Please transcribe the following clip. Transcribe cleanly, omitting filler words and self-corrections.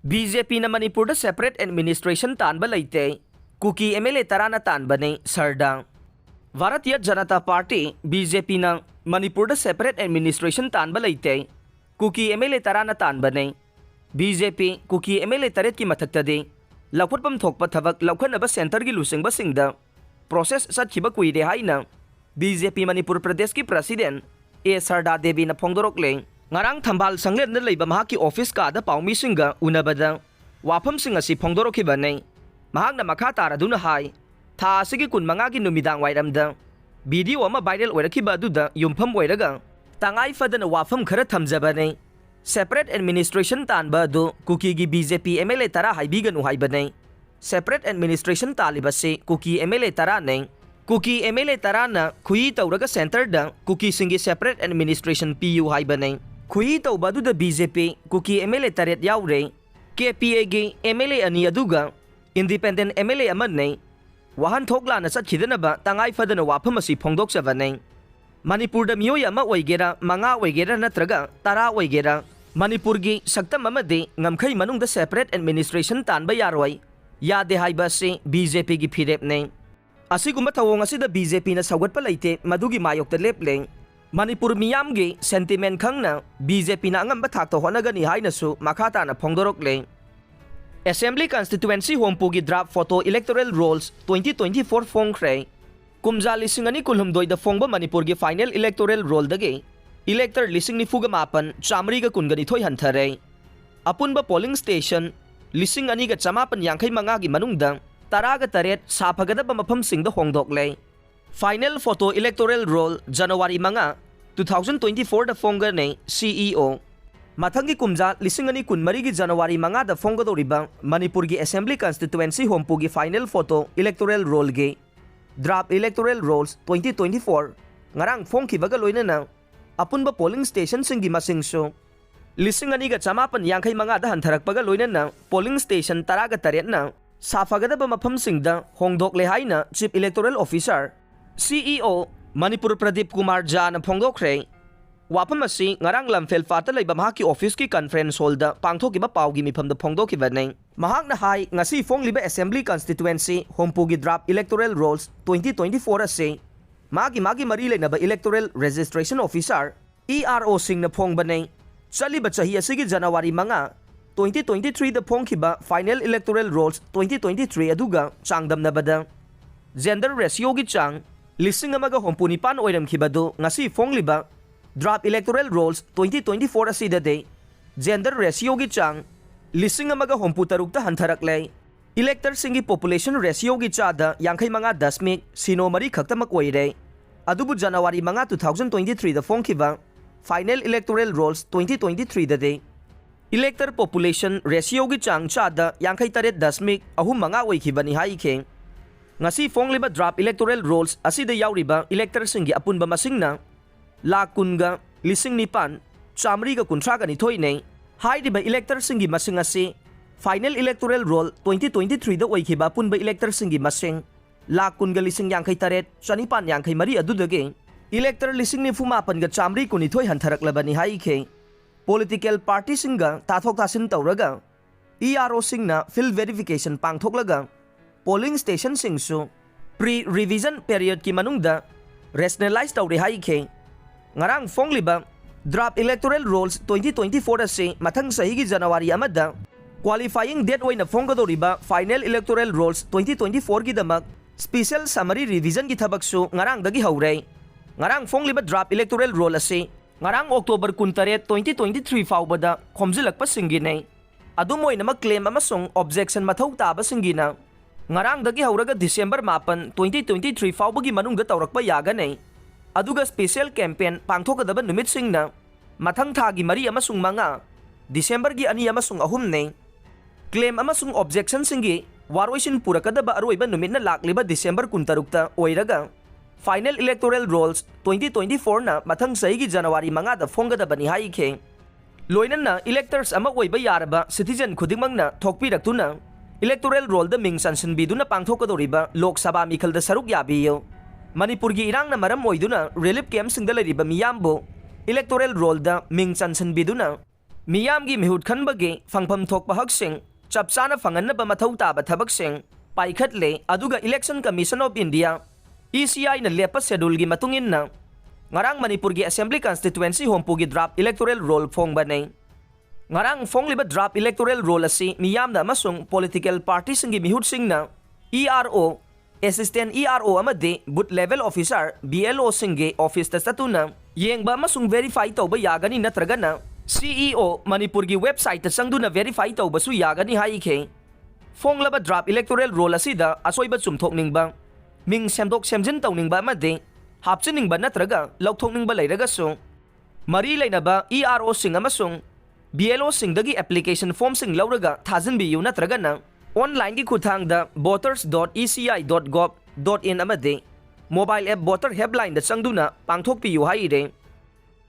BJP na Manipur da separate administration Tanba Leite, Kuki MLA tarana Tanbani, Sarda. Bharatiya Janata Party, BJP na Manipur da separate administration Tanba Leite, Kuki MLA tarana Tanbani, BJP, Kuki MLA taret ki mathagtadi, Laukutpam Thokpa Thavak Laukanaba Center ki lusing basingda, process satkiba kuide haina, BJP Manipur Pradesh ki President, Sarda Devi na Phongdorokle, ngarang thambal sanglet na leiba mahaki office ka da paumi singa unabada wafam singa si phongdoroki banai mahak na makha taraduna hai tha asigi kun manga gi numidang wairamda video ama viral oiraki baduda yumpham oiraga tangai fadana wafam khara thamjabane separate administration tanba do Kuki gi BJP MLA tara haibiganu haibanai separate administration talibase Kuki MLA tara nei Kuki MLA tara na khui tauraga center da Kuki singi separate administration PU haibanai Kui tau badu da BJP, Kuki MLA taret yaure, KPA gi MLA ani aduga, independent MLA aman nei, wahan thokla na sat khidana ba tangai fadana wafam asi phongdok sa vanai. Manipur da miyoy ama oigera, manga oigera natraga, tara oigera, Manipur gi saktam amade ngamkhai manung da separate administration tanba yaroi, yade haiba se BJP gi phirep nei. Asigumba thawong asi da BJP na sawat pa Leite, madugi mayok da lepleng, Manipur miyam gi sentiment khang na BJP na angam bathak to honagani haina su makhata na phongdorok le Assembly constituency hompu gi draft photo electoral rolls 2024 phongkhre kumja lisingani kulhumdoi da phongba Manipur gi final electoral roll dage elector lising ni fuga mapan chamri ga kungani thoi hanthare apunba polling station lising ani ga chamapan yangkhai manga gi manungda taraga taret saphagada ba mafam singda hongdok le Final photo electoral roll January manga 2024 da fonga ne CEO Mathangi kumja lisingani kunmari gi January manga da fonga do riba Manipur gi Assembly constituency hompu gi final photo electoral roll ge draft electoral rolls 2024 ngarang phong ki baga loina na apunba polling station singi masing so lisingani ga chamapan yangkhai manga da hantarak baga loina na polling station taraga taret na safagada ba mafam singda hongdok le haina chief electoral officer CEO Manipur Pradip Kumar Jha na phongdokre wapam asi ngarang lamfel fata leiba mahaki office ki conference hall da pangthokiba pawgi mifam da phongdokiba nei mahak na hai ngasi fongliba assembly constituency hompu gi draft electoral rolls 2024 ase magi mari leinaba electoral registration officer ERO sing na phongba nei chaliba chahi asigi January manga 2023 da phongkiba final electoral rolls 2023 aduga changdam na bada gender ratio gi chang lising amaga hompunipan oiram khibado ngasi fongliba draft electoral rolls 2024 asida de gender ratio gi chang lising amaga homputarukta hantharak lei elector singi population ratio gi chada yangkhai manga dasmik sino mari khaktamak oire adubu January manga 2023 da phongkhiba final electoral rolls 2023 da de elector population ratio gi chang chada yangkhai taret dasmik ahum manga oikhibani hai kheng ngasi fongliba draft electoral rolls asida yauriba elector singi apunba masingna lakunga lising nipan chamri ga kuntra ga ni thoi nei haidiba elector singi masing ase final electoral roll 2023 da oikhiba apunba elector singi masing lakunga lising yangkhai taret chanipan yangkhai mari adudage elector lising ni fuma pan ga chamri kuni thoi hantarak labani hai khe political party singa tathok tasin tawraga ERO singna field verification pangthoklaga polling station singsu pre-revision period ki manungda rationalize tawri hai khe ngarang fongliba draft electoral rolls 2024 ase mathang sahi gi January amada qualifying date oina fongadoriba final electoral rolls 2024 gi damak special summary revision gi thabak su ngarang dagi haure ngarang fongliba draft electoral roll ase ngarang October 18 2023 fawbada khomjilakpa singi nei adum oina claim amasung objection mathau taba singina ngarang dagi hauraga December 8 2023 fawbagi manungda tawrakpa yaga nei aduga special campaign pangthokadaba numit singna mathang thagi mari amasung manga December gi ani amasung ahum nei claim amasung objection singi waroisin purakadaba aroiba numit na lakliba December 16 ta oiraga final electoral rolls 2024 na mathang saigi January manga da fongadaba ni hai khe loinan na electors ama oiba yaraba citizen khudingmangna thokpiraktuna electoral roll da ming sansan biduna pangthokadoriba Lok Sabha mikhal da saruk yabiyo Manipur gi irang na maram oiduna relief camp singda leriba miyambo electoral roll da ming sansan biduna Miyamgi mihut khanbagi fangpham thokpa haksing chapchana fanganaba mathau taba thabaksing paikhatle aduga Election Commission of India ECI na lepa schedule gi matungin na ngarang Manipur gi Assembly Constituency hompu gi draft electoral roll phong banay. Ngarang phong liba draft electoral roll asi miyam na masung political parties ngi mihut sing na ERO, Assistant ERO amade booth level officer BLO singge office ta satuna yengba masung verify tawba yagani natraga na CEO Manipur gi website ta sangduna verify tawba su yagani haike. Phong laba draft electoral roll asida asoiba chumthokning ba ming semdok semjin tawning ba amade hapchining ba natraga lauthokning ba leiraga su mari lainaba ERO sing amasung BLO singdagi application form sing lauraga thajin biyu natraga na online gi khuthangda voters.eci.gov.in amade mobile app voter helpline da changduna pangthokpiyu haire.